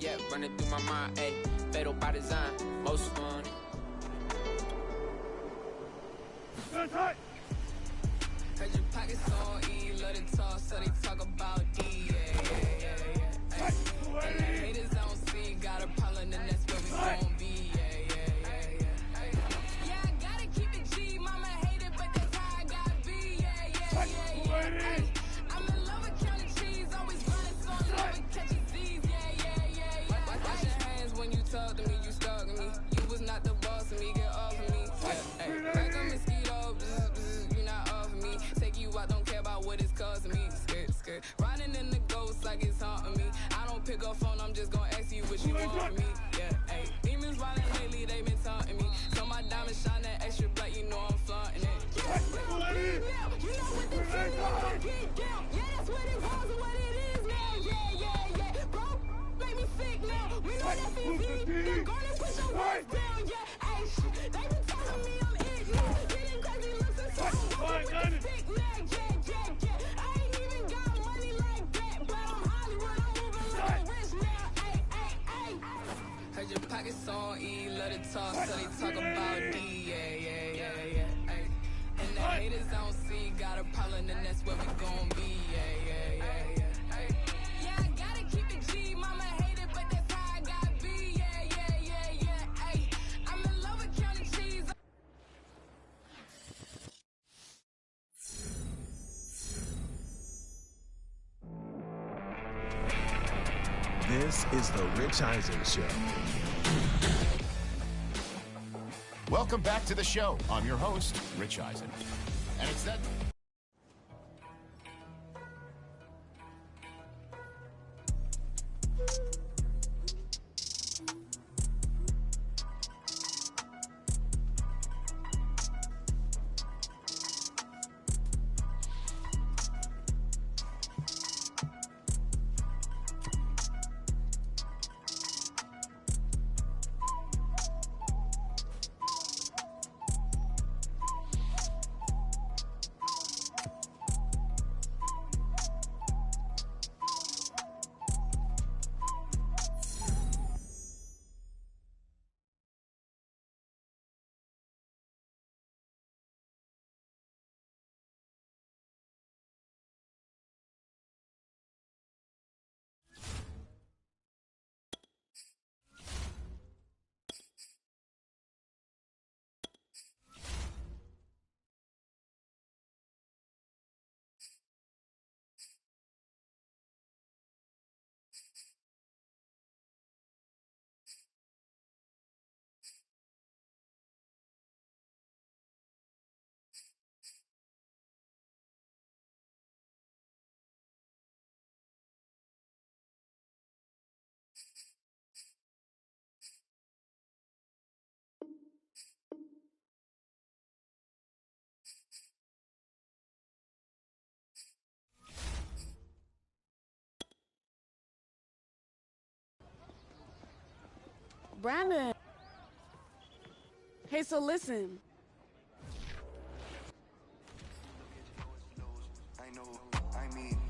yet, running through my mind, ayy. Fatal by design, most fun. Heard your pockets on E, love to talk, so they talk about D, yeah. And the haters I don't see, got a problem, and that's where we gon' be, yeah. Yeah, I gotta keep it G, mama hate it, but that's how I gotta be, yeah. I'm in love with counting cheese, always running, so in love with catching Z's, yeah. Wash your hands when you talk to me, you stalking me. You was not the boss of me, get off of me, yeah. Like a mosquito, you not off of me. Take you out, don't care about what it's causing me. Skirt. Riding in the ghost like it's haunting me. I don't pick up phone, I'm just gonna ask you what you want from me. Yeah, ayy. Demons riding lately, they been taunting me. So my diamonds shine that extra black, you know I'm flaunting it. Yeah, you know what the truth is, get down. Yeah, that's what it was and what it is now. Yeah. Bro, make me sick now. We know that's easy. The garden put your words down. Yeah, ayy, shit. They been telling me I'm it now. Getting crazy looks and so I'm walking with the stick now. Yeah. I ain't even got money like that, but I'm Hollywood. I'm moving like a rich now. Ayy. Heard your pockets on E, love to talk, so they talk about D, yeah. Ayy. And the haters I don't see, got a problem, and that's where we gon' be, yeah. Ayy. Yeah, I gotta keep it G, mama hate it, but that's how I gotta be, yeah. Ayy. I'm in love with counting cheese. This is the Rich Eisen Show. Welcome back to the show. I'm your host, Rich Eisen. And it's that... Brandon. Hey, so listen.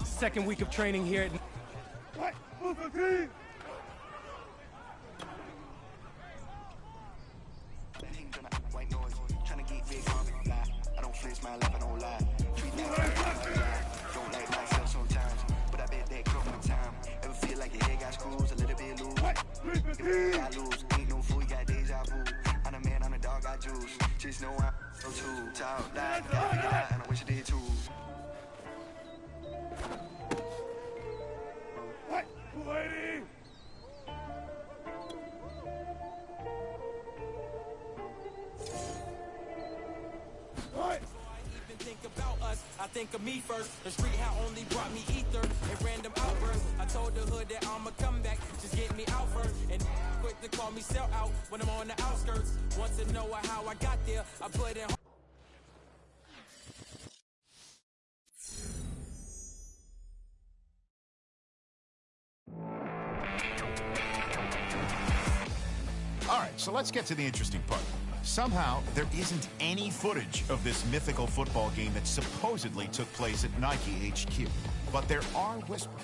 Second week of training here at... White noise, trying to get big on me. I don't flinch, my life, I don't lie. Treat that don't like myself sometimes, but I bet that come with time. Ever feel like your head got screws, a little bit loose? If you got loose, ain't no fool, you got deja vu. I'm a man, I'm a dog, I juice. Just know I'm so too. Talk, lie, gotta figure it out, and I wish I did too. Lady! Think about us, I think of me first. The street how only brought me ether and random outbursts. I told the hood that I'ma come back, just get me out first. And quick to call me sell out when I'm on the outskirts. Want to know how I got there, I put in. All right, so let's get to the interesting part. Somehow, there isn't any footage of this mythical football game that supposedly took place at Nike HQ. But there are whispers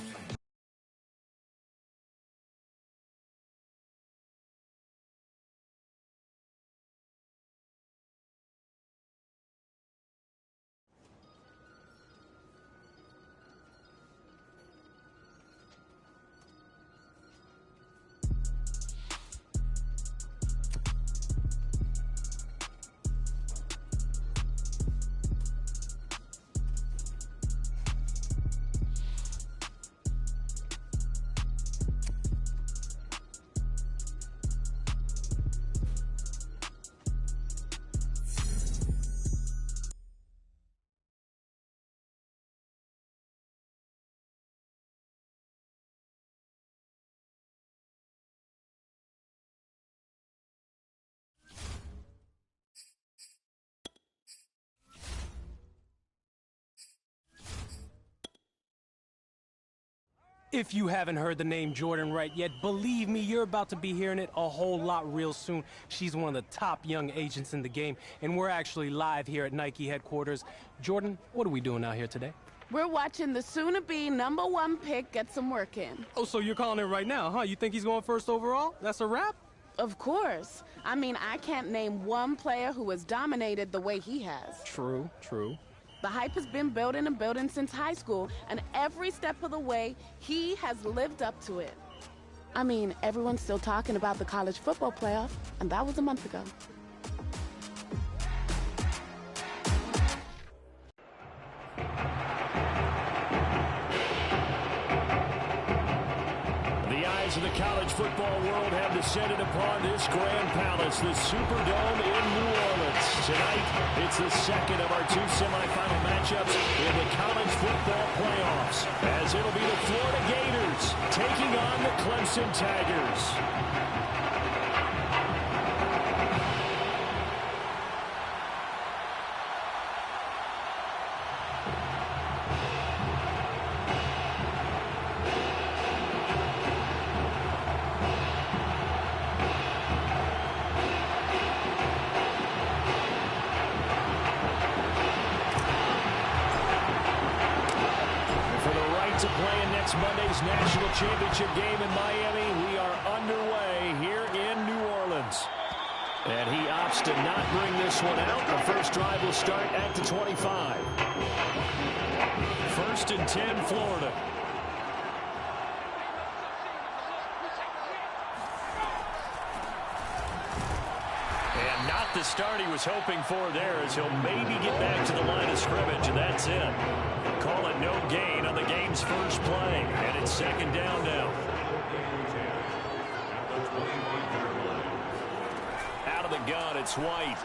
If you haven't heard the name Jordan Wright yet, believe me, you're about to be hearing it a whole lot real soon. She's one of the top young agents in the game, and we're actually live here at Nike headquarters. Jordan, what are we doing out here today? We're watching the soon-to-be #1 pick get some work in. Oh, so you're calling it right now, huh? You think he's going first overall? That's a wrap? Of course. I mean, I can't name one player who has dominated the way he has. True, true. The hype has been building and building since high school, and every step of the way, he has lived up to it. I mean, everyone's still talking about the college football playoff, and that was a month ago. The eyes of the college football world have descended upon this grand palace, the Superdome in New Orleans. Tonight, it's the second of our 2 semifinal matchups in the college football playoffs, as it'll be the Florida Gators taking on the Clemson Tigers. To play in next Monday's national championship game in Miami, we are underway here in New Orleans. And he opts to not bring this one out. The first drive will start at the 25. 1st and 10, Florida. And not the start he was hoping for there, as he'll maybe get back to the line of scrimmage, and that's it. Call it no gain on the game's first play, and it's 2nd down now. Out of the gun, it's White.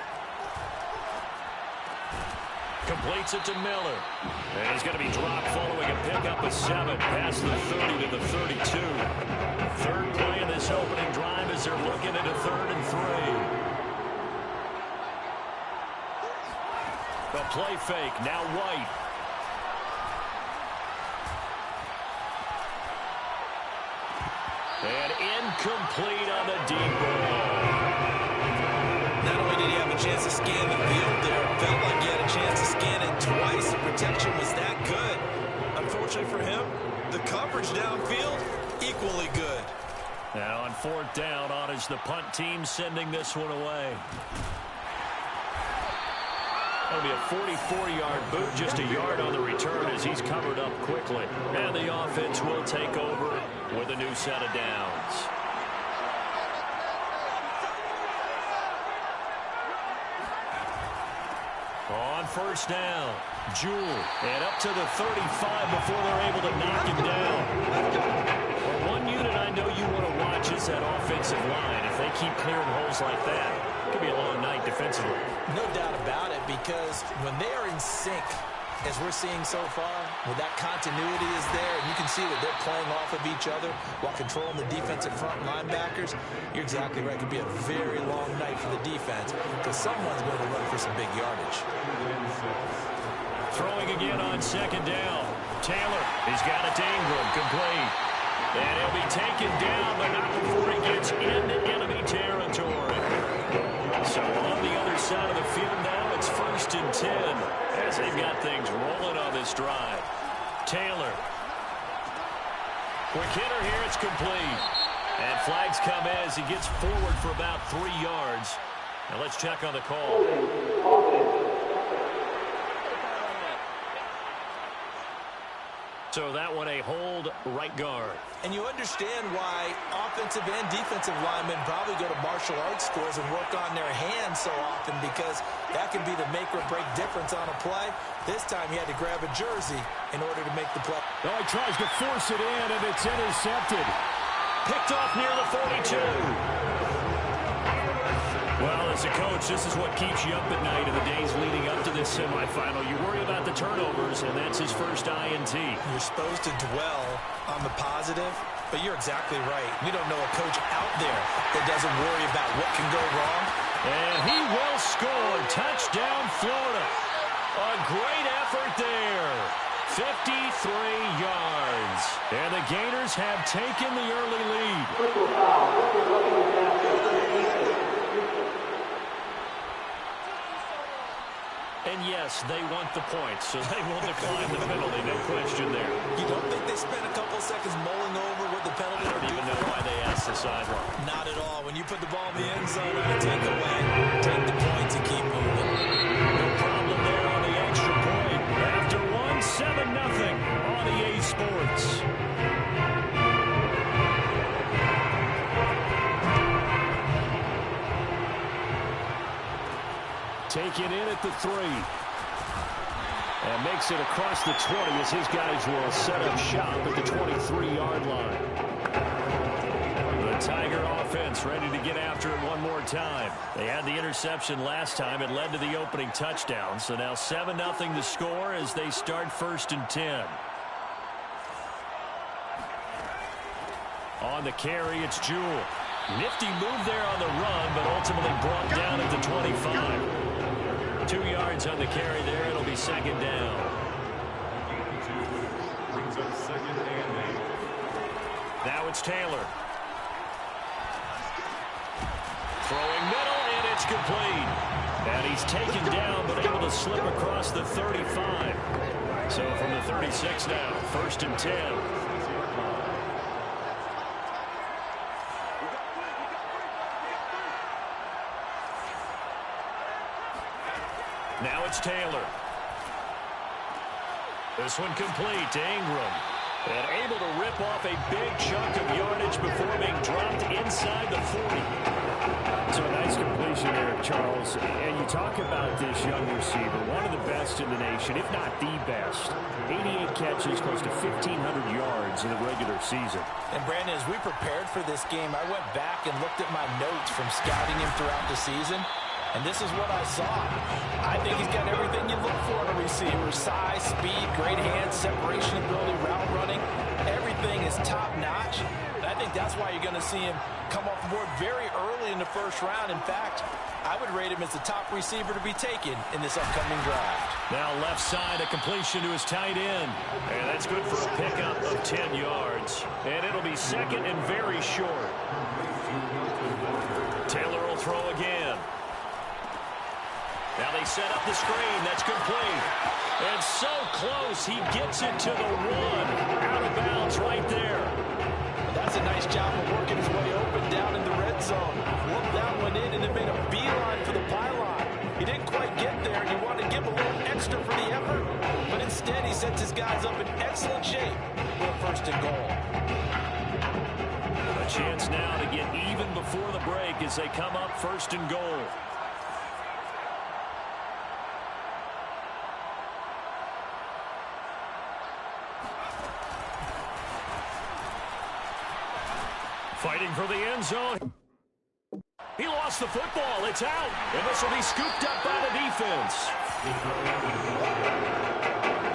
Completes it to Miller. And he's going to be dropped following a pickup of 7 past the 30 to the 32. 3rd play in this opening drive as they're looking at a 3rd and 3. The play fake, now White. And incomplete on the deep ball. Not only did he have a chance to scan the field there, it felt like he had a chance to scan it twice. The protection was that good. Unfortunately for him, the coverage downfield, equally good. Now on 4th down, on is the punt team sending this one away. That'll be a 44-yard boot, just a yard on the return as he's covered up quickly. And the offense will take over with a new set of downs. On 1st down, Jewell, and up to the 35 before they're able to knock him down. Well, one unit I know you want to watch is that offensive line. If they keep clearing holes like that, it could be a long night defensively. No doubt about it, because when they are in sync, as we're seeing so far, when that continuity is there, and you can see that they're playing off of each other while controlling the defensive front linebackers, you're exactly right. It could be a very long night for the defense, because someone's going to run for some big yardage. Throwing again on 2nd down. Taylor, he's got it to Ingram, complete. And he'll be taken down, but not before he gets into enemy territory. So on the other side of the field now, it's 1st and 10 as they've got things rolling on this drive. Taylor. Quick hitter here, it's complete. And flags come as he gets forward for about 3 yards. Now let's check on the call. So that one a hold, right guard. And you understand why offensive and defensive linemen probably go to martial arts schools and work on their hands so often, because that can be the make or break difference on a play. This time he had to grab a jersey in order to make the play. Oh, he tries to force it in, and it's intercepted. Picked off near the 42. Well, as a coach, this is what keeps you up at night in the days leading up to this semifinal. You worry about the turnovers, and that's his first INT. You're supposed to dwell on the positive, but you're exactly right. We don't know a coach out there that doesn't worry about what can go wrong. And he will score. Touchdown, Florida. A great effort there. 53 yards. And the Gators have taken the early lead. And yes, they want the points, so they will decline the penalty, no question there. You don't think they spent a couple seconds mulling over what the penalty would do? I don't even know why they asked the sideline. Not at all. When you put the ball in the end zone, you take the points and keep moving. No problem there on the extra point. After one, 7-0 on EA Sports. Taken in at the 3. And makes it across the 20 as his guys will set up shop at the 23-yard line. The Tiger offense ready to get after it one more time. They had the interception last time. It led to the opening touchdown. So now 7-0 to score as they start 1st and 10. On the carry, it's Jewell. Nifty move there on the run, but ultimately brought down at the 25. 2 yards on the carry there. It'll be 2nd down. Now it's Taylor. Throwing middle, and it's complete. And he's taken down, but able to slip across the 35. So from the 36 now, 1st and 10. Now it's Taylor. This one complete to Ingram. And able to rip off a big chunk of yardage before being dropped inside the 40. So a nice completion there, Charles. And you talk about this young receiver, one of the best in the nation, if not the best. 88 catches, close to 1,500 yards in the regular season. And Brandon, as we prepared for this game, I went back and looked at my notes from scouting him throughout the season. And this is what I saw. I think he's got everything you look for in a receiver. Size, speed, great hands, separation ability, route running. Everything is top-notch. And I think that's why you're going to see him come off the board very early in the 1st round. In fact, I would rate him as the top receiver to be taken in this upcoming draft. Now left side, a completion to his tight end. And that's good for a pickup of 10 yards. And it'll be 2nd and very short. Taylor will throw again. Now they set up the screen. That's complete. And so close, he gets it to the 1. Out of bounds right there. That's a nice job of working his way open down in the red zone. Looked that one in and then made a beeline for the pylon. He didn't quite get there, and you want to give him a little extra for the effort. But instead, he sets his guys up in excellent shape for 1st and goal. A chance now to get even before the break as they come up 1st and goal. Fighting for the end zone. He lost the football. It's out. And this will be scooped up by the defense.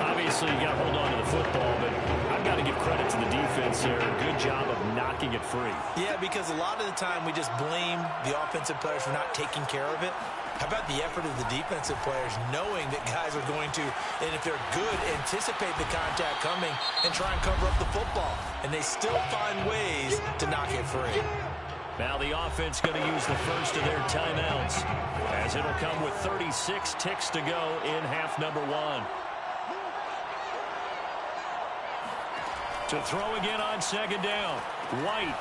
Obviously, you got to hold on to the football, but I've got to give credit to the defense there. Good job of knocking it free. Yeah, because a lot of the time we just blame the offensive players for not taking care of it. How about the effort of the defensive players knowing that guys are going to, and if they're good, anticipate the contact coming and try and cover up the football. And they still find ways to knock it free. Now the offense going to use the first of their timeouts as it'll come with 36 ticks to go in half number 1. To throw again on 2nd down. White.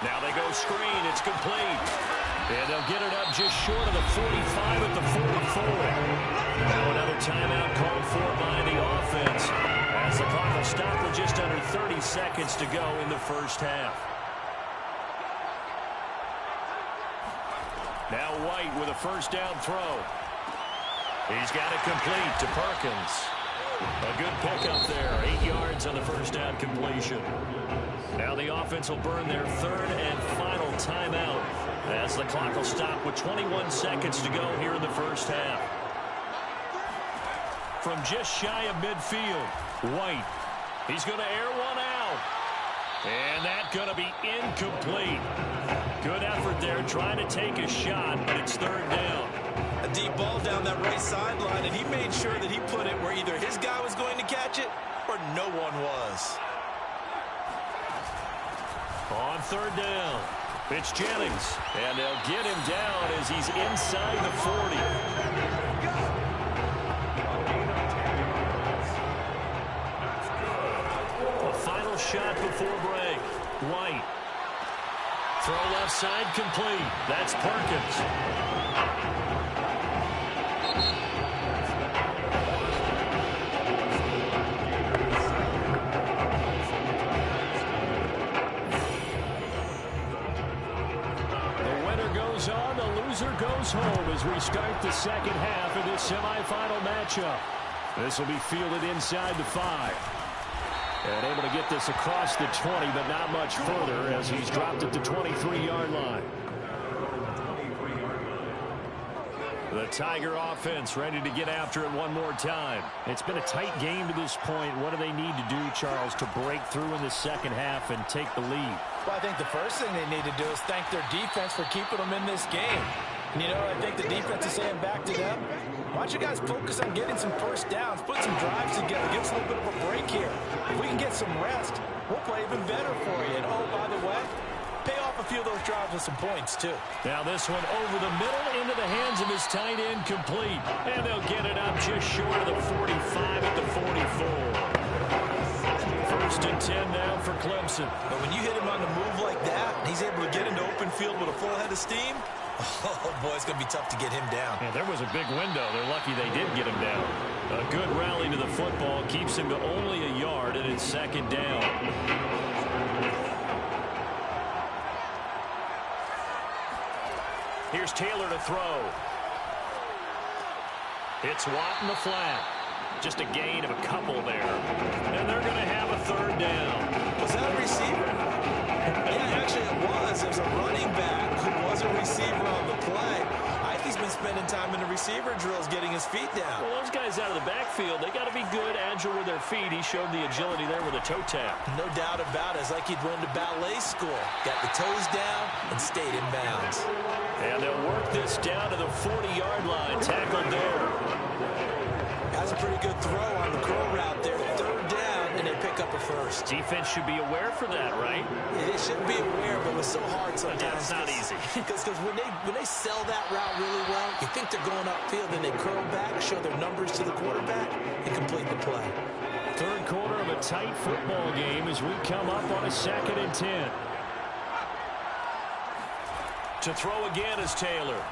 Now they go screen. It's complete. And they'll get it up just short of the 45 at the 44. Now another timeout called for by the offense as the clock will stop with just under 30 seconds to go in the 1st half. Now White with a 1st down throw. He's got it complete to Perkins. A good pickup there. 8 yards on the 1st down completion. Now the offense will burn their 3rd and final timeout as the clock will stop with 21 seconds to go here in the 1st half. From just shy of midfield, White. He's going to air one out. And that's going to be incomplete. Good effort there trying to take a shot, but it's 3rd down. deep ball down that right sideline, and he made sure that he put it where either his guy was going to catch it or no one was. On third down, it's Jennings, and they'll get him down as he's inside the 40. A final shot before break. White. Throw left side complete. That's Perkins. On, the loser goes home as we start the second half of this semifinal matchup. This will be fielded inside the 5. And able to get this across the 20, but not much further as he's dropped at the 23-yard line. The Tiger offense ready to get after it one more time. It's been a tight game to this point. What do they need to do, Charles, to break through in the second half and take the lead? Well, I think the first thing they need to do is thank their defense for keeping them in this game. And, you know, I think the defense is saying back to them, why don't you guys focus on getting some first downs, put some drives together, give us a little bit of a break here. If we can get some rest, we'll play even better for you. And, oh, by the way, pay off a few of those drives with some points, too. Now this one over the middle into the hands of his tight end, complete. And they'll get it up just short of the 45 at the 44. First and 10 now for Clemson. But when you hit him on the move like that, and he's able to get into open field with a full head of steam, oh, boy, it's going to be tough to get him down. Yeah, there was a big window. They're lucky they did get him down. A good rally to the football keeps him to only a yard, and it's second down. Here's Taylor to throw. It's Watt in the flat. Just a gain of a couple there. And they're going to have a third down. Was that a receiver? Yeah, actually it was. It was a running back who was a receiver on the play. I think he's been spending time in the receiver drills getting his feet down. Well, those guys out of the backfield, they got to be good, agile with their feet. He showed the agility there with a toe tap. No doubt about it. It's like he'd went to ballet school. Got the toes down and stayed in bounds. And they'll work this down to the 40-yard line. Tackled there. That's a pretty good throw on the curl route there. Third down, and they pick up a first. Defense should be aware for that, right? Yeah, they should be aware, but it's so hard sometimes. It's not easy. Because when they sell that route really well, you think they're going upfield, and they curl back, show their numbers to the quarterback, and complete the play. Third quarter of a tight football game as we come up on a 2nd and 10. To throw again is Taylor.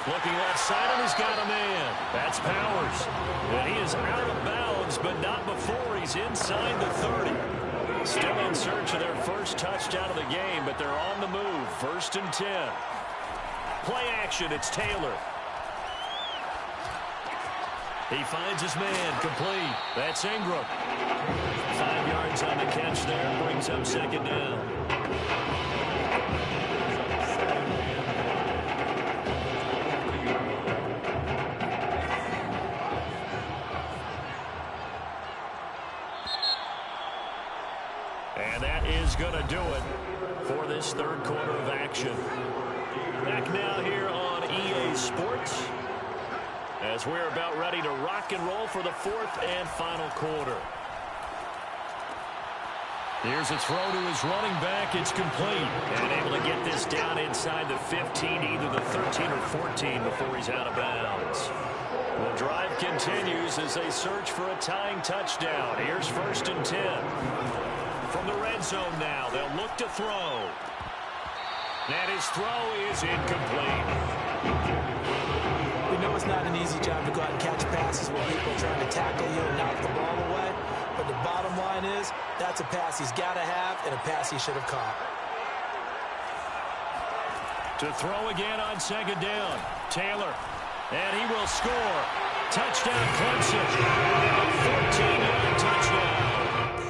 Looking left side, and he's got a man. That's Powers. And he is out of bounds, but not before he's inside the 30. Still in search of their first touchdown of the game, but they're on the move. 1st and 10. Play action, it's Taylor. He finds his man, complete. That's Ingram. 5 yards on the catch there, brings up second down. And that is going to do it for this third quarter of action. Back now here on EA Sports as we're about ready to rock and roll for the 4th and final quarter. Here's a throw to his running back. It's complete. And able to get this down inside the 15, either the 13 or 14 before he's out of bounds. The drive continues as they search for a tying touchdown. Here's 1st and 10. From the red zone now, they'll look to throw. And his throw is incomplete. We know it's not an easy job to go out and catch passes when people are trying to tackle you and knock the ball away. But the bottom line is, that's a pass he's got to have and a pass he should have caught. To throw again on 2nd down, Taylor. And he will score. Touchdown, Clemson. A 14-yard touchdown.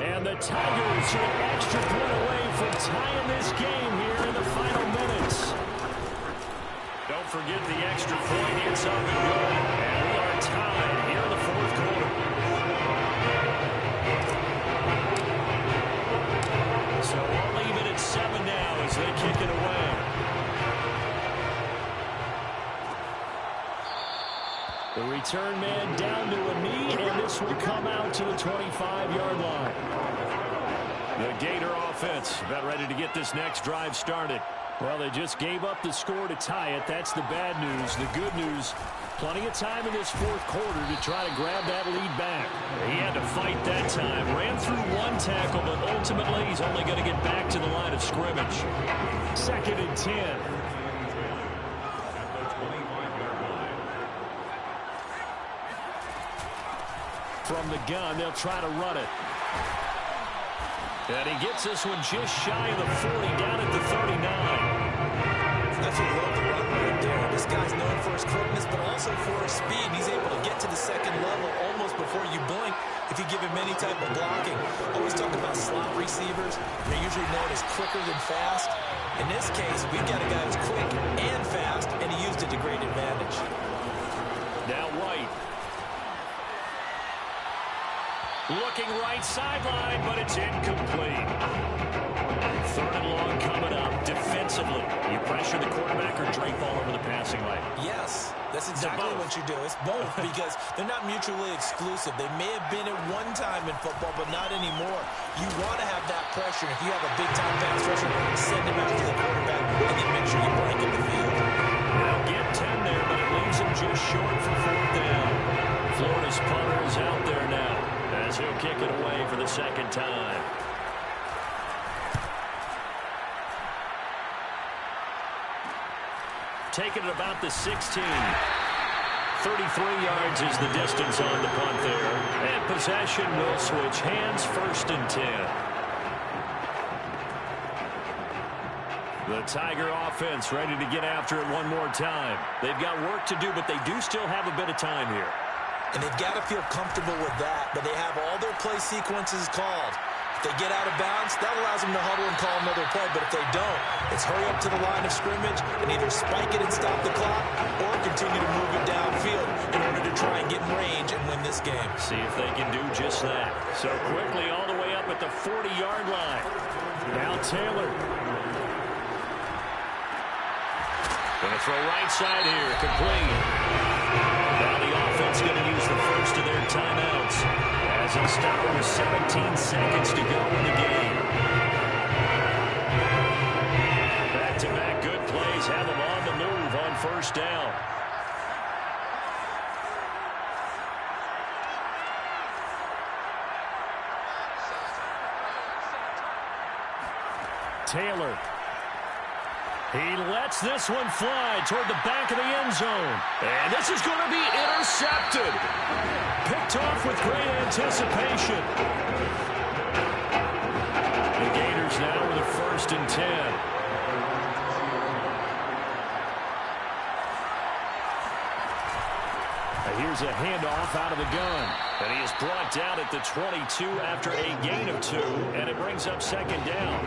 And the Tigers are an extra point away from tying this game here in the final minutes. Don't forget the extra point. It's up and good. And we are tied here in the 4th quarter. So we'll leave it at 7 now as they kick it away. The return man down to a knee, and this will come out to the 25-yard line. The Gator offense about ready to get this next drive started. Well, they just gave up the score to tie it. That's the bad news. The good news, plenty of time in this fourth quarter to try to grab that lead back. He had to fight that time. Ran through one tackle, but ultimately he's only going to get back to the line of scrimmage. 2nd and 10. From the gun, they'll try to run it. And he gets this one just shy of the 40, down at the 39. That's what love the run right there. This guy's known for his quickness, but also for his speed. He's able to get to the second level almost before you blink if you give him any type of blocking. Always talk about slot receivers. They're usually known as quicker than fast. In this case, we've got a guy who's quick and fast, and he used it to great advantage. Now White. Looking right sideline, but it's incomplete. 3rd and long coming up. Defensively, you pressure the quarterback or drape all over the passing lane? Yes, that's exactly what you do. It's both because they're not mutually exclusive. They may have been at one time in football, but not anymore. You want to have that pressure. If you have a big-time pass rusher, send him after the quarterback and then make sure you blanket the field. They'll get 10 there, but it leaves him just short for 4th down. Florida's punter is out there now, as he'll kick it away for the 2nd time. Taking it about the 16. 33 yards is the distance on the punt there. And possession will switch hands. 1st and 10. The Tiger offense ready to get after it one more time. They've got work to do, but they do still have a bit of time here. And they've got to feel comfortable with that, but they have all their play sequences called. If they get out of bounds, that allows them to huddle and call another play, but if they don't, it's hurry up to the line of scrimmage and either spike it and stop the clock or continue to move it downfield in order to try and get in range and win this game. See if they can do just that. So quickly all the way up at the 40-yard line. Now Taylor. Going to throw right side here, complete. Now the offense going to use the first of their timeouts as he'll stop it with 17 seconds to go in the game. Back-to-back good plays have them on the move on 1st down. Taylor. He lets this one fly toward the back of the end zone. And this is going to be intercepted. Picked off with great anticipation. The Gators now with a 1st and 10. Here's a handoff out of the gun. And he is brought down at the 22 after a gain of 2. And it brings up 2nd down.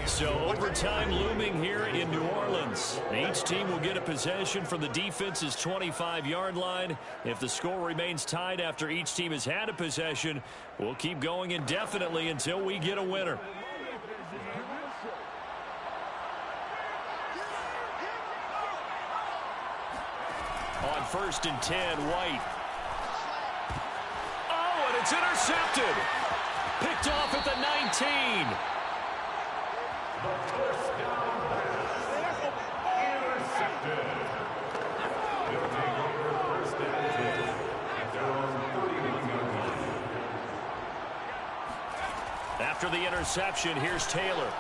So overtime looming here in New Orleans. Each team will get a possession from the defense's 25-yard line. If the score remains tied after each team has had a possession, we'll keep going indefinitely until we get a winner. On 1st and 10, White. Oh, and it's intercepted. Picked off at the 19. After the interception, here's Taylor.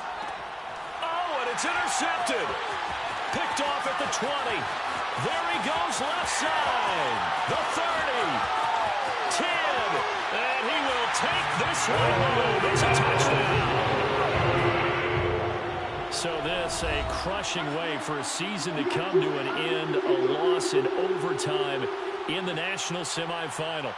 Oh, and it's intercepted. Picked off at the 20. There he goes, left side. The 30. 10. And he will take this one home. It's a touchdown. So this, a crushing way for a season to come to an end, a loss in overtime in the national semifinal.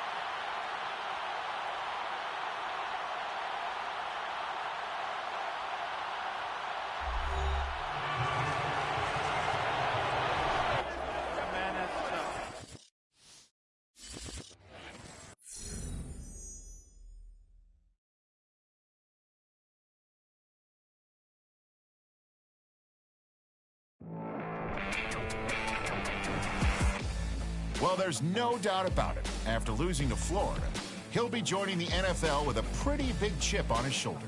Well, there's no doubt about it. After losing to Florida, he'll be joining the NFL with a pretty big chip on his shoulder.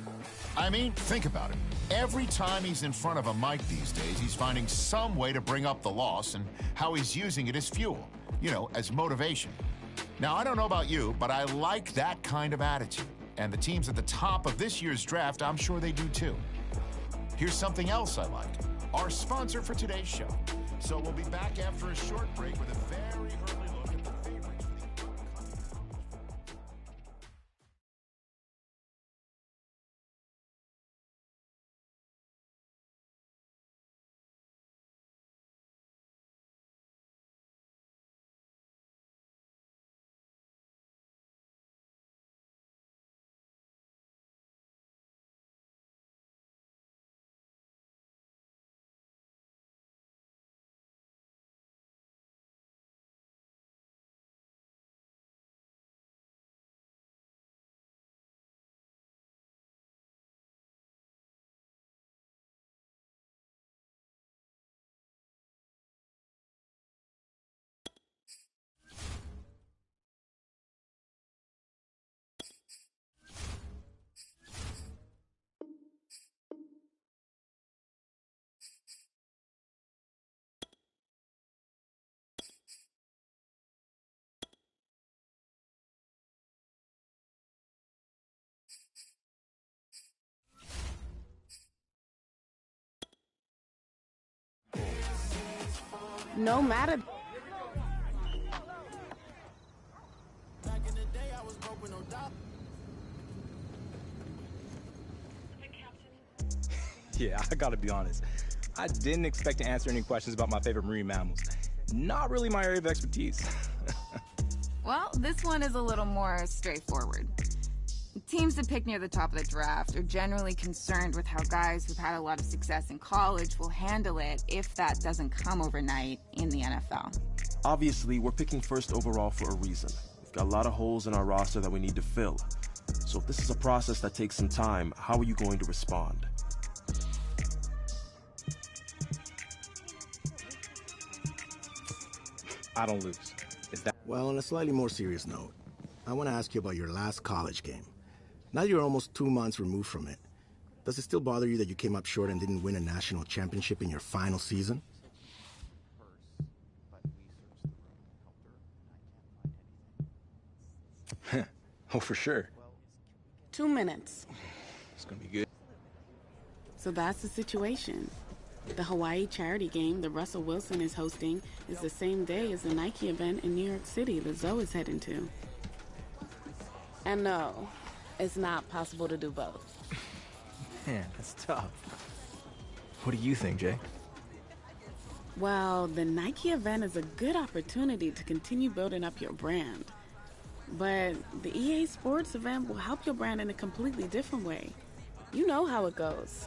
I mean, think about it. Every time he's in front of a mic these days, he's finding some way to bring up the loss and how he's using it as fuel, you know, as motivation. Now, I don't know about you, but I like that kind of attitude. And the teams at the top of this year's draft, I'm sure they do too. Here's something else I like. Our sponsor for today's show. So we'll be back after a short break with a very early look at the favorites for the No matter. Back in the day, I was broke with no doubt. Yeah, I gotta be honest. I didn't expect to answer any questions about my favorite marine mammals. Not really my area of expertise. Well, this one is a little more straightforward. Teams that pick near the top of the draft are generally concerned with how guys who've had a lot of success in college will handle it if that doesn't come overnight in the NFL. Obviously, we're picking first overall for a reason. We've got a lot of holes in our roster that we need to fill. So if this is a process that takes some time, how are you going to respond? I don't lose. Is that... Well, on a slightly more serious note, I want to ask you about your last college game. Now you're almost 2 months removed from it. Does it still bother you that you came up short and didn't win a national championship in your final season? Oh, for sure. 2 minutes. It's gonna be good. So that's the situation. The Hawaii charity game that Russell Wilson is hosting is the same day as the Nike event in New York City that Zoe is heading to. And no, it's not possible to do both. Man, that's tough. What do you think, Jay? Well, the Nike event is a good opportunity to continue building up your brand. But the EA Sports event will help your brand in a completely different way. You know how it goes.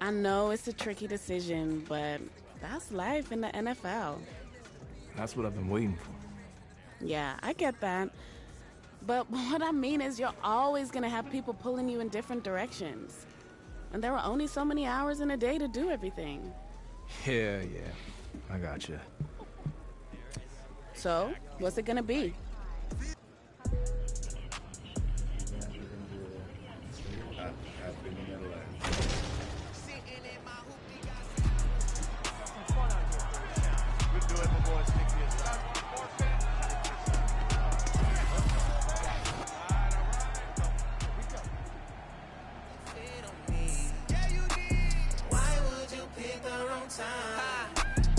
I know it's a tricky decision, but that's life in the NFL. That's what I've been waiting for. Yeah, I get that. But what I mean is you're always going to have people pulling you in different directions. And there are only so many hours in a day to do everything. Yeah, I gotcha. So, what's it going to be?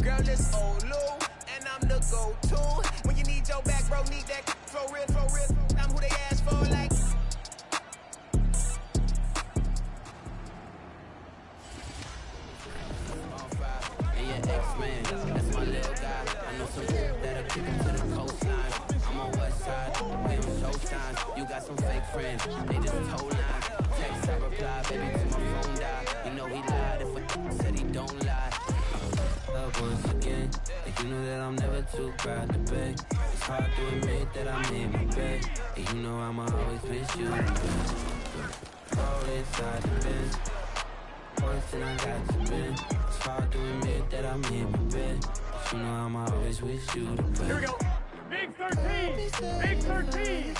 Girl, it's old Lou, and I'm the go-to. When you need your back, bro, need that for real, for real. I'm who they ask for, like. And your ex-man, that's my little guy. I know some that'll kick him to the coastline. I'm on west side, we on showtime. You got some fake friends, they just told line. Text, I reply, baby, till my phone die. You know he lied if I said he don't lie. Up once again, and you know that I'm never too proud to beg. It's hard to admit that I made my bed, and you know I'ma always miss you. All inside the bin, once and I got to bend. It's hard to admit that I made my bed. You know I'ma always wish you the best. Here we go. Big 13. Big 13.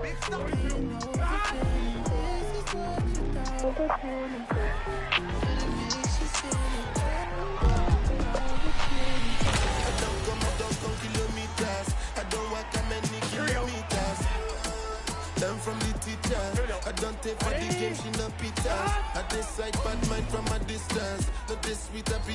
Big 13. I don't walk that many kilometers. Learn from the teacher. I don't take for the game, she no pitas. I decide bad mind from a distance. Not this sweet happy.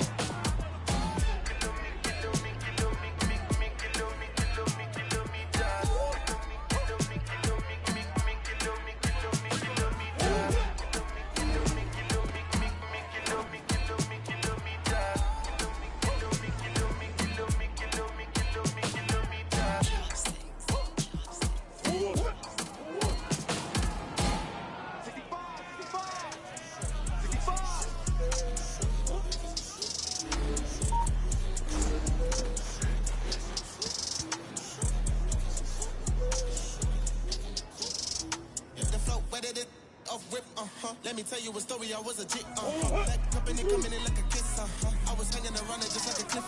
Let me tell you a story, I was a jit, Back up in it, coming in like a kiss, I was hanging around it just like a cliff,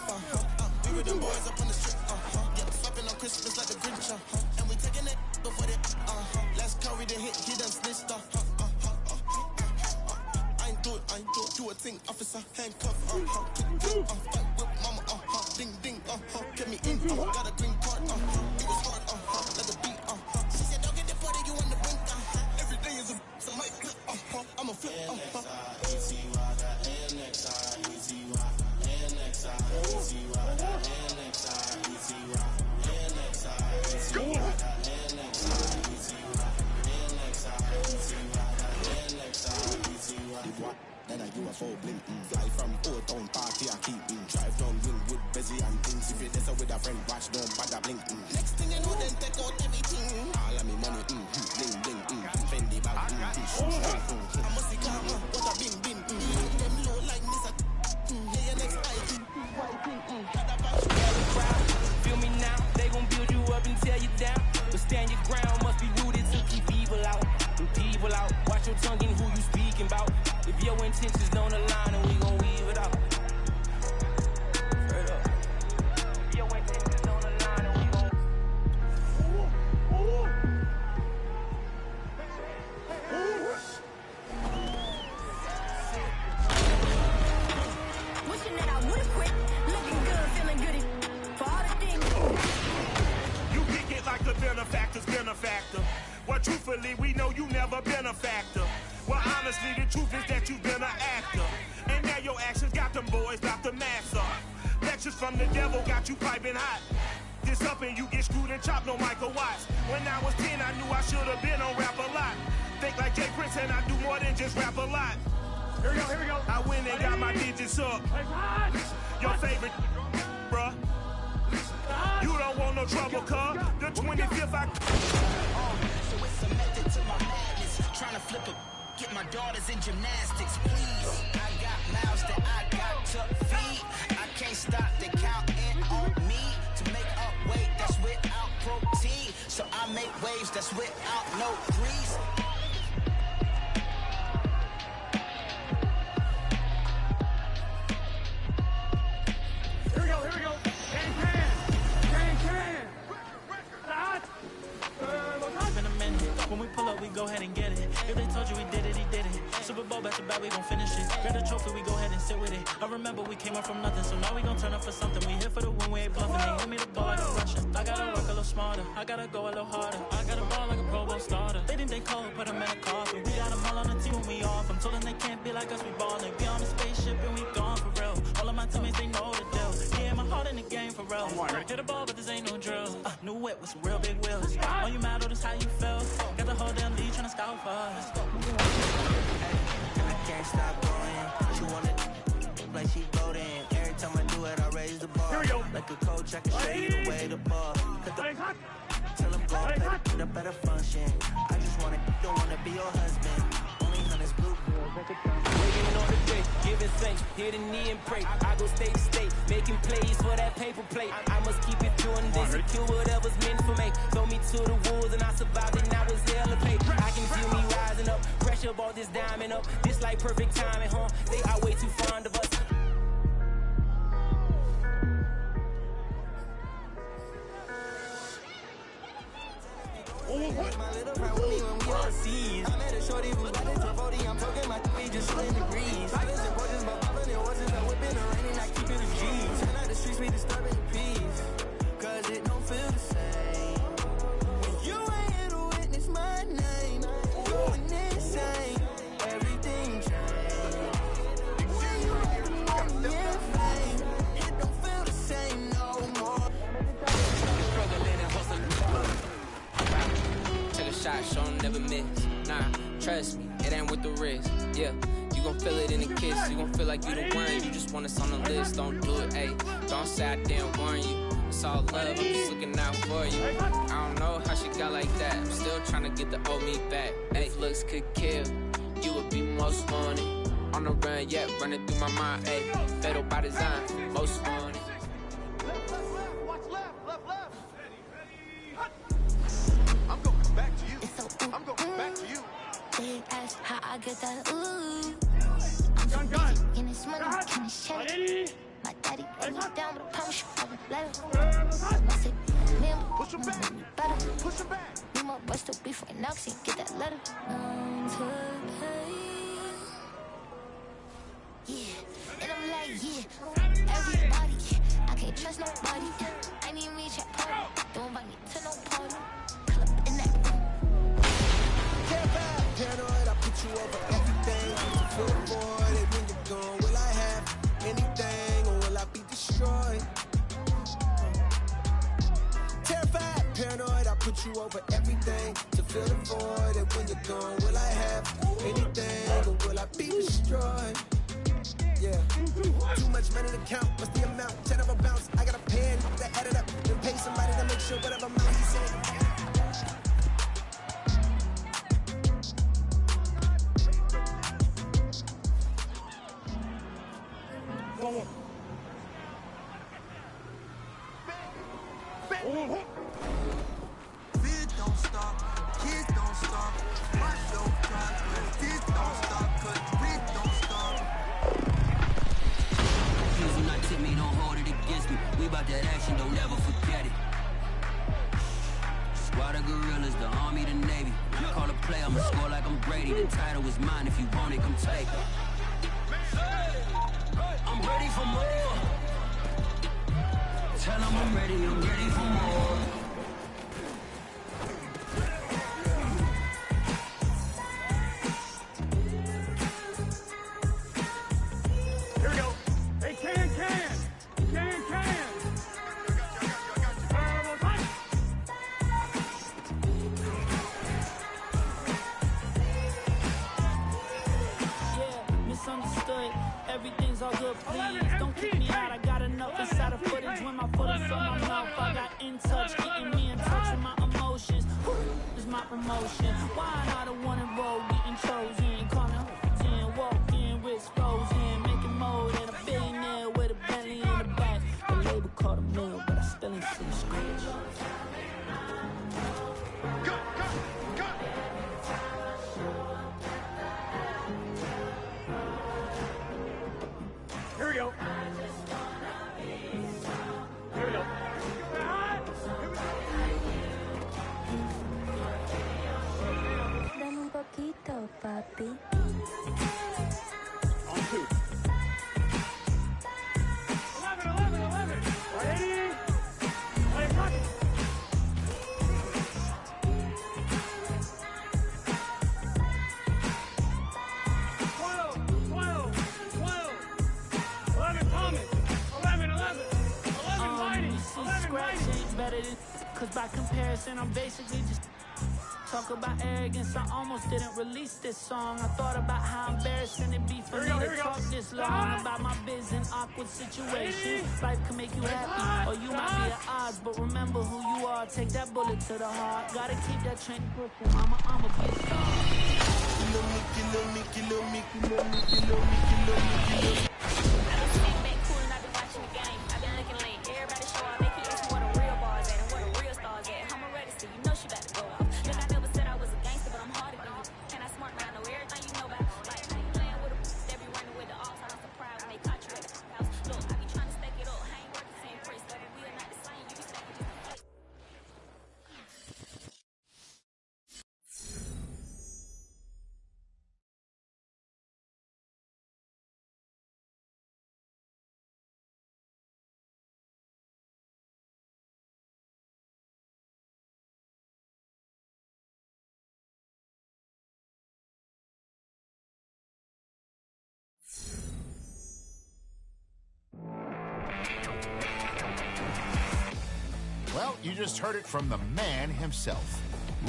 We were them boys up on the strip, Yeah, slapping on Christmas like the Grinch, And we taking it before they, Let's carry the hit, he done snitched, I ain't do it, do a thing, officer, handcuff, fight with mama, ding, ding, get me in, got a green card, it was hard, let the beat, She said, don't get deported, you on the brink, every day is a mic clip, I'm a flip, Then I do a full blink, fly from Old Town Party, I keep drive down Wingwood, busy and things. If you're there with a friend, watch, don't bother blink. Next thing you know, then take out everything. All of me money, bling, bling, Fendi bag, I must see karma, what a bing, bing, them low like this, yeah, your next item, Feel me now, they gon' build you up and tear you down. But stand your ground, must be rooted to keep evil out. Evil out, watch your tongue and who you speaking about. If your intentions don't align, then we gon' weave it out. Straight up. If your intentions don't align, then we gon' wishing that I would've quit. Looking good, feeling good for all the things. You kick it like the benefactor's benefactor. Well, truthfully, we know you never been a factor. Well, honestly, the truth is that you've been an actor. And now your actions got them boys about to mass up. Lectures from the devil got you piping hot. This up and you get screwed and chopped, no Michael Watts. When I was 10, I knew I should have been on rap a lot. Think like Jay Prince and I do more than just rap a lot. Here we go. I went and got my digits up. Your favorite, bruh. You don't want no trouble, cuz. The 25th, So it's a method to my madness. Trying to flip a, get my daughters in gymnastics, please. I got mouths that I got to feed. I can't stop the counting on me to make up weight that's without protein. So I make waves that's without no grease. Here we go. Been a minute. When we pull up, we go ahead and get it. If they told you we did it, he did it. Super Bowl back to back, we gon' finish it. Grab the trophy, we go ahead and sit with it. I remember we came up from nothing, so now we gon' turn up for something. We here for the win, we ain't bluffing. They hit me the ball like a Russian. I gotta work a little smarter. I gotta go a little harder. I gotta ball like a Pro Bowl starter. They think they cold, put them in a coffin. We got them all on the team when we off. I'm told them they can't be like us, we ballin'. We on a spaceship and we gone for real. All of my teammates, they know the deal. Yeah, my heart in the game for real. Hit the ball, but this ain't no drill. New it with some real big wheels. Oh, you mad, oh, this how you feel. Got the whole damn league tryna scout for us. I can't stop going. She wanna like she voting. Every time I do it, I raise the bar. Like a coach, I can show you the way to ball. Tell them go put up at a function. I just don't wanna be your husband. Only hunters blue. Waiting on the day, giving thanks, hit a knee and pray. I go state to state, making plays for that paper plate. I must keep it pure and they secure whatever's meant for me. Throw me to the wolves and I survived and I was elevated. I can feel me rising up, pressure ball this diamond up. This like perfect timing, huh? They are way too fond of us. shorty was about to 40. I'm talking my we just slid degrees. Silence and portions, but popping it wasn't a whip in the rain, and I keep it a G. Turn out the streets, we disturbing the peace, cause it don't feel the same. When you ain't here to witness my name, going insane, everything changed. When you have the money and fame, it don't feel the same no more. Struggling and hustling. Take a shot, show 'em never miss. Nah, trust me, it ain't with the risk. Yeah, you gon' feel it in the kiss. You gon' feel like you the one. You just want us on the list. Don't do it, ayy. Don't say I didn't warn you. It's all love, I'm just looking out for you. I don't know how she got like that. I'm still trying to get the old me back. Ayy, looks could kill. You would be most wanted. On the run, yeah, running through my mind. Ayy, fatal by design, most wanted. I'm going back to you. I'm going back to you. They ask how I get that ooh. I'm gun. In this money, can I share it? My daddy let me down, but I promise you I will let it. I say, man, push him back. Better. Push him back. Me my best to be for now, see, get that letter. Yeah, and I'm like, yeah, everybody. I can't trust nobody. I need me check party. Don't invite me to no party. Club in that room. Paranoid, I put you over everything. Feel bored, and when you're gone, will I have anything or will I be destroyed? Terrified, paranoid, I put you over everything to fill the void. And when you're gone, will I have anything or will I be destroyed? Yeah, too much money to count. What's the amount? 10 of a bounce. I got a pen to add it up and pay somebody to make sure whatever amount he said. Fear don't stop, kids don't stop. Watch your progress, this don't stop, cause we don't stop. Please do not tip me, don't hold it against me. We about that action, don't ever forget it. Squad of gorillas, the army, the navy. You call a play, I'ma score like I'm Brady. The title is mine, if you want it, come take it. I'm ready for more. Tell them I'm ready for more. Here we go. Hey, can. Yeah, misunderstood. Everything's all good, please. Don't kick me out. I got enough inside of footage when my foot is in my mouth. I got in touch, getting me in touch with my emotions. This is my promotion. Why not the one enrolled, getting chosen? Coming in, walking, wrist frozen, making mode and a billionaire with a Bentley in the back. The label called a mill, but I still ain't seen scratch. Here we go. Here we go. Dame un poquito, papi. On two. 11. Ready? Play pocket. 12. 11 Thomas. 11 Mighty. 11 Scratch ain't better than, cause by comparison, I'm basically just talk about arrogance. I almost didn't release this song. I thought about how embarrassing it'd be for me to talk this long about my biz in awkward situations. Life can make you happy, or you might be at odds, but remember who you are. Take that bullet to the heart. Gotta keep that train pushing. I'ma be a star. Kill me. you just heard it from the man himself.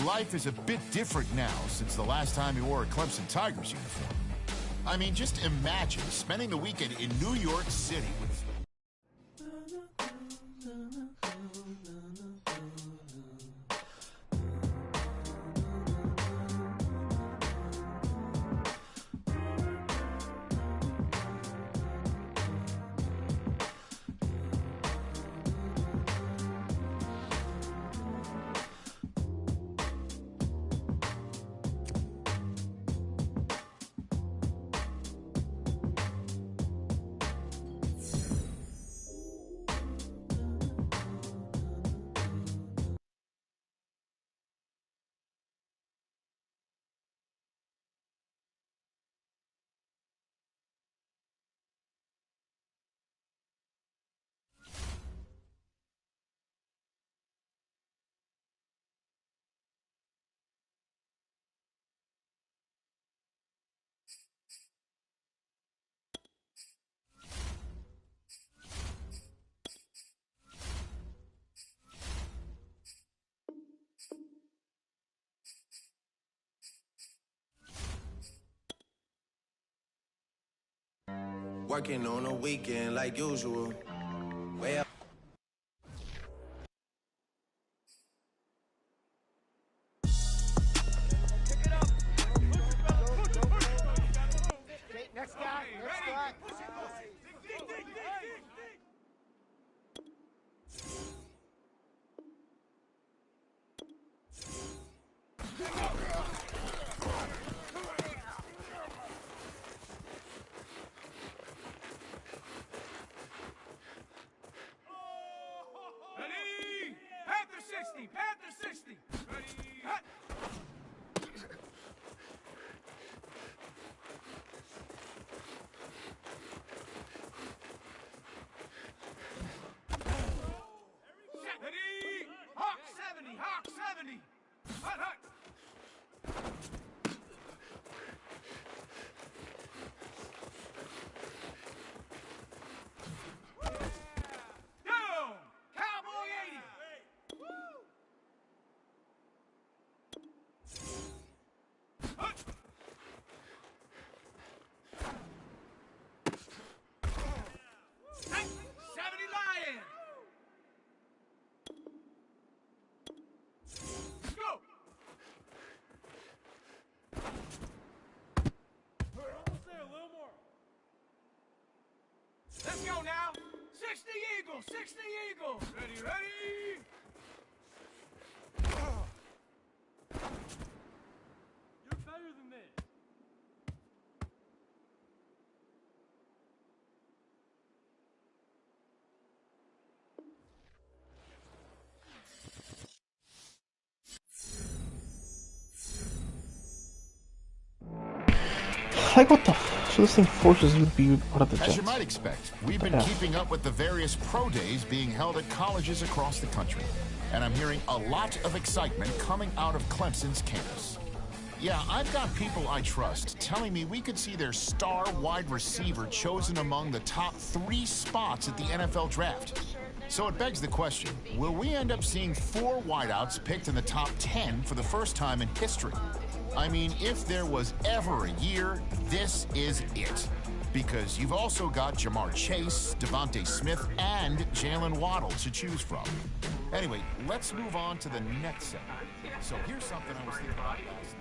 Life is a bit different now since the last time he wore a Clemson Tigers uniform. I mean, just imagine spending the weekend in New York City with... Working on a weekend like usual. Way up. Next guy, next guy. Ready? Panther 60, Panther 60. Ready? Hut. Ready? Hawk 70, Hawk 70. Hut, hut. Down! Cowboy 80. Hut. Hey, 70 Lion. Go! We're almost there, a little more. Let's go now. 60 Eagles, 60 Eagles. Ready, ready. You're better than this. Like, what the f? So this thing forces you to be part of the Jets. As you might expect, we've been keeping up with the various pro days being held at colleges across the country. And I'm hearing a lot of excitement coming out of Clemson's campus. Yeah, I've got people I trust telling me we could see their star wide receiver chosen among the top 3 spots at the NFL draft. So it begs the question, will we end up seeing 4 wideouts picked in the top 10 for the first time in history? I mean, if there was ever a year, this is it. Because you've also got Jamar Chase, Devontae Smith, and Jalen Waddle to choose from. Anyway, let's move on to the next segment. So here's something I was thinking about last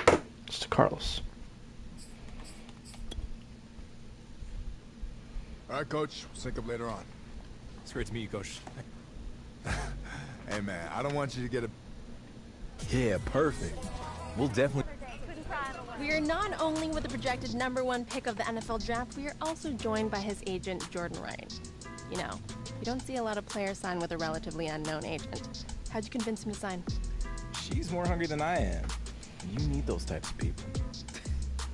night. It's to Carlos. All right, Coach. We'll sync up later on. It's great to meet you, Coach. Hey, man, I don't want you to get a... Yeah, perfect. We'll definitely... We are not only with the projected #1 pick of the NFL draft, we are also joined by his agent, Jordan Wright. You know, you don't see a lot of players sign with a relatively unknown agent. How'd you convince him to sign? She's more hungry than I am. You need those types of people.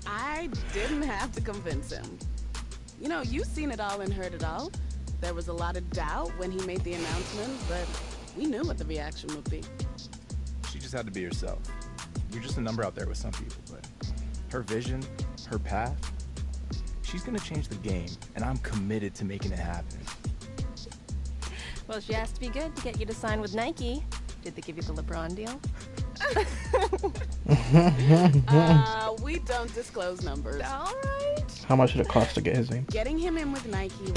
I didn't have to convince him. You know, you've seen it all and heard it all. There was a lot of doubt when he made the announcement, but we knew what the reaction would be. She just had to be herself. You're just a number out there with some people, but her vision, her path, She's gonna change the game, and I'm committed to making it happen. Well, she has to be good to get you to sign with Nike. Did they give you the LeBron deal? We don't disclose numbers. All right. How much did it cost to get his name? Getting him in with Nike.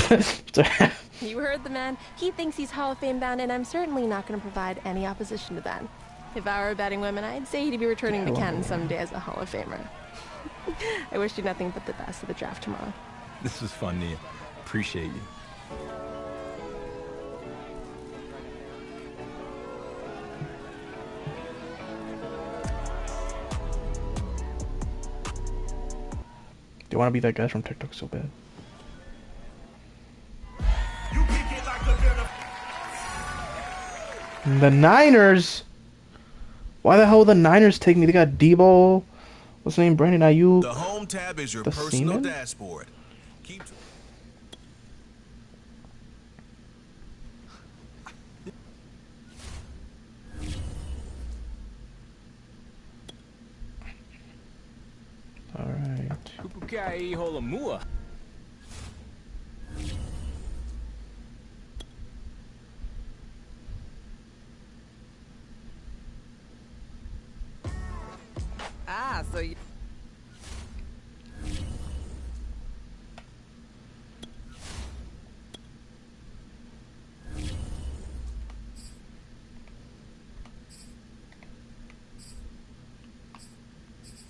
You heard the man. He thinks he's Hall of Fame bound, and I'm certainly not going to provide any opposition to that. If I were betting women, I'd say he'd be returning to Canton someday as a Hall of Famer. I wish you nothing but the best of the draft tomorrow. This was fun, Nia. Appreciate you. Do you want to be that guy from TikTok so bad? The Niners? Why the hell would the Niners take me? They got Debo. What's his name? Brandon Ayuk. The home tab is your the personal Seaman? dashboard. Keep. All right. Kupukai Holamua. Ah, so you...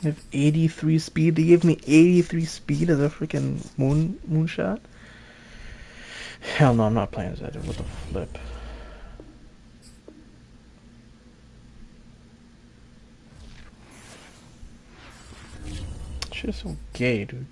I have 83 speed. They gave me 83 speed as a freaking moonshot. Hell no, I'm not playing as that dude. What the flip? Shit is so gay, dude.